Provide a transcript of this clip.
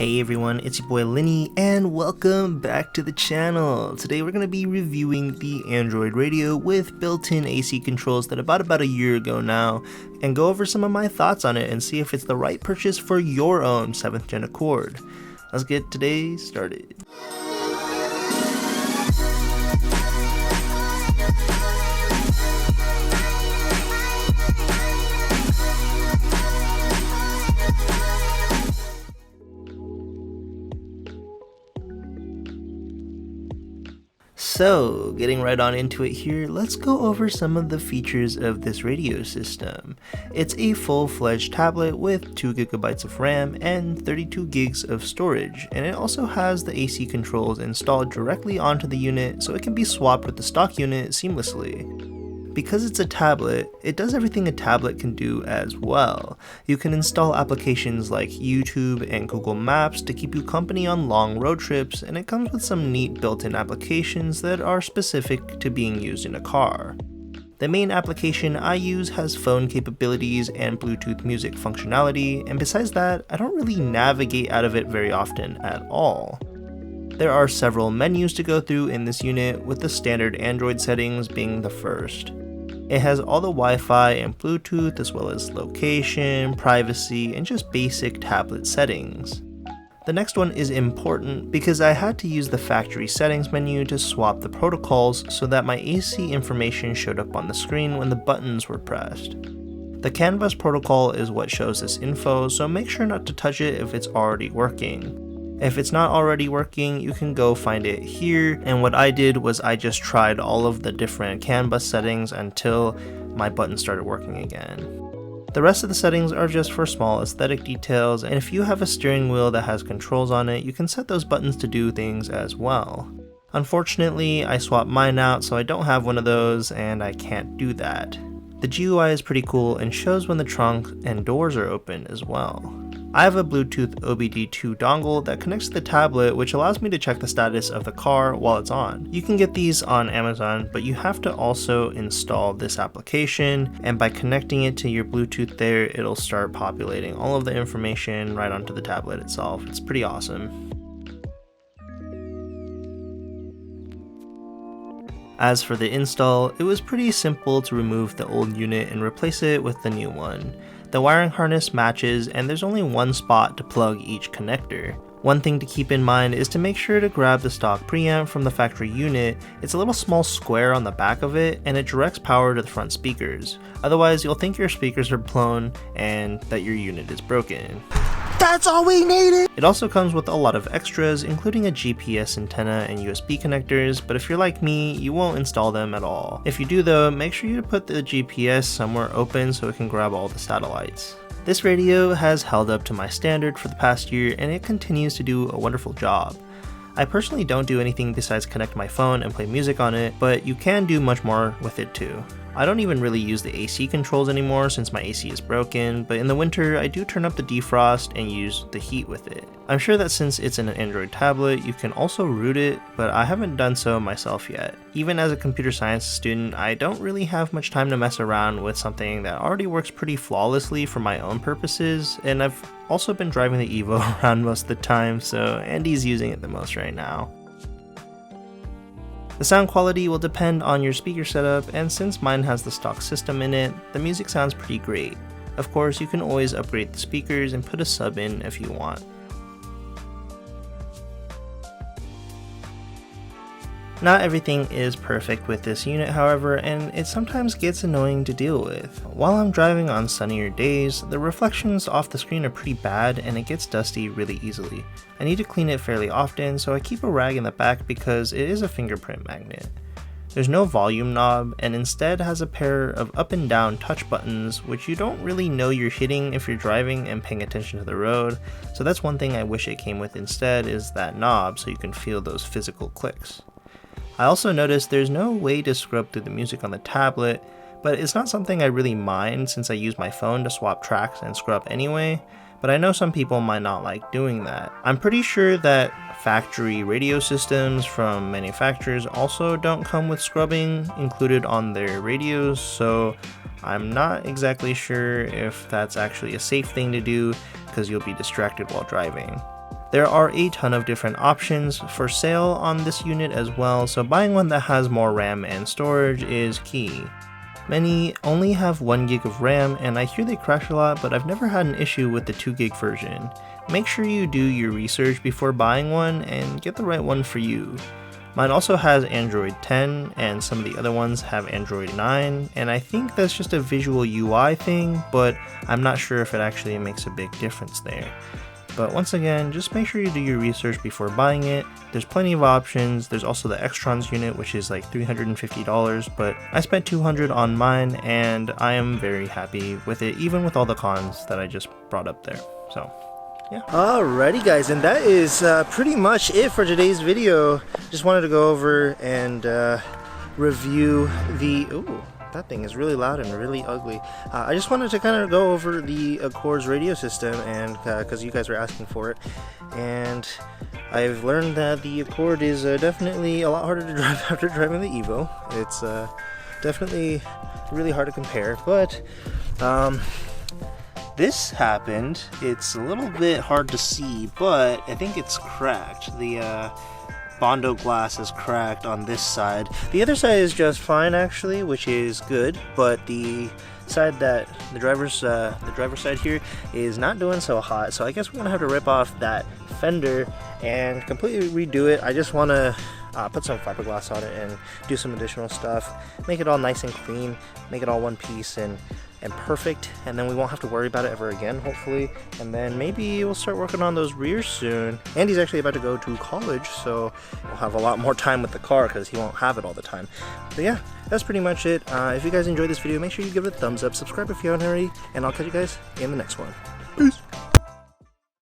Hey everyone, it's your boy Lenny, and welcome back to the channel. Today we're going to be reviewing the Android radio with built-in AC controls that I bought about a year ago now, and go over some of my thoughts on it and see if it's the right purchase for your own 7th gen Accord. Let's get today started. So, getting right on into it here, let's go over some of the features of this radio system. It's a full-fledged tablet with 2 GB of RAM and 32 gigs of storage, and it also has the AC controls installed directly onto the unit so it can be swapped with the stock unit seamlessly. Because it's a tablet, it does everything a tablet can do as well. You can install applications like YouTube and Google Maps to keep you company on long road trips, and it comes with some neat built-in applications that are specific to being used in a car. The main application I use has phone capabilities and Bluetooth music functionality, and besides that, I don't really navigate out of it very often at all. There are several menus to go through in this unit, with the standard Android settings being the first. It has all the Wi-Fi and Bluetooth, as well as location, privacy, and just basic tablet settings. The next one is important because I had to use the factory settings menu to swap the protocols so that my AC information showed up on the screen when the buttons were pressed. The CAN bus protocol is what shows this info, so make sure not to touch it if it's already working. If it's not already working, you can go find it here, and what I did was I just tried all of the different CAN bus settings until my button started working again. The rest of the settings are just for small aesthetic details, and if you have a steering wheel that has controls on it, you can set those buttons to do things as well. Unfortunately, I swapped mine out, so I don't have one of those, and I can't do that. The GUI is pretty cool and shows when the trunk and doors are open as well. I have a Bluetooth OBD2 dongle that connects to the tablet, which allows me to check the status of the car while it's on. You can get these on Amazon, but you have to also install this application, and by connecting it to your Bluetooth there, it'll start populating all of the information right onto the tablet itself. It's pretty awesome. As for the install, it was pretty simple to remove the old unit and replace it with the new one. The wiring harness matches, and there's only one spot to plug each connector. One thing to keep in mind is to make sure to grab the stock preamp from the factory unit. It's a little small square on the back of it, and it directs power to the front speakers. Otherwise, you'll think your speakers are blown and that your unit is broken. That's all we needed! It also comes with a lot of extras, including a GPS antenna and USB connectors, but if you're like me, you won't install them at all. If you do though, make sure you put the GPS somewhere open so it can grab all the satellites. This radio has held up to my standard for the past year, and it continues to do a wonderful job. I personally don't do anything besides connect my phone and play music on it, but you can do much more with it too. I don't even really use the AC controls anymore since my AC is broken, but in the winter I do turn up the defrost and use the heat with it. I'm sure that since it's an Android tablet, you can also root it, but I haven't done so myself yet. Even as a computer science student, I don't really have much time to mess around with something that already works pretty flawlessly for my own purposes, and I've also been driving the Evo around most of the time, so Andy's using it the most right now. The sound quality will depend on your speaker setup, and since mine has the stock system in it, the music sounds pretty great. Of course, you can always upgrade the speakers and put a sub in if you want. Not everything is perfect with this unit, however, and it sometimes gets annoying to deal with. While I'm driving on sunnier days, the reflections off the screen are pretty bad and it gets dusty really easily. I need to clean it fairly often, so I keep a rag in the back because it is a fingerprint magnet. There's no volume knob, and instead has a pair of up and down touch buttons, which you don't really know you're hitting if you're driving and paying attention to the road, so that's one thing I wish it came with instead, is that knob so you can feel those physical clicks. I also noticed there's no way to scrub through the music on the tablet, but it's not something I really mind since I use my phone to swap tracks and scrub anyway, but I know some people might not like doing that. I'm pretty sure that factory radio systems from manufacturers also don't come with scrubbing included on their radios, so I'm not exactly sure if that's actually a safe thing to do because you'll be distracted while driving. There are a ton of different options for sale on this unit as well, so buying one that has more RAM and storage is key. Many only have 1 gig of RAM, and I hear they crash a lot, but I've never had an issue with the 2 gig version. Make sure you do your research before buying one and get the right one for you. Mine also has Android 10, and some of the other ones have Android 9, and I think that's just a visual UI thing, but I'm not sure if it actually makes a big difference there. But once again, just make sure you do your research before buying it. There's plenty of options. There's also the Extrons unit, which is like $350, but I spent $200 on mine, and I am very happy with it, even with all the cons that I just brought up there. So yeah. Alrighty guys, and that is pretty much it for today's video. Just wanted to go over and review the... Ooh, that thing is really loud and really ugly. I just wanted to kind of go over the Accord's radio system, and because you guys were asking for it, and I've learned that the Accord is definitely a lot harder to drive after driving the Evo. It's definitely really hard to compare, but this happened. It's a little bit hard to see, but I think it's cracked. The Bondo glass is cracked on this side. The other side is just fine actually, which is good, but the side that the driver's side here is not doing so hot. So I guess we're gonna have to rip off that fender and completely redo it. I just want to put some fiberglass on it and do some additional stuff, make it all nice and clean, make it all one piece and perfect, and then we won't have to worry about it ever again, hopefully. And then maybe we'll start working on those rears soon. Andy's actually about to go to college, so we'll have a lot more time with the car because he won't have it all the time. But yeah, that's pretty much it. If you guys enjoyed this video, make sure you give it a thumbs up, subscribe if you haven't already, and I'll catch you guys in the next one.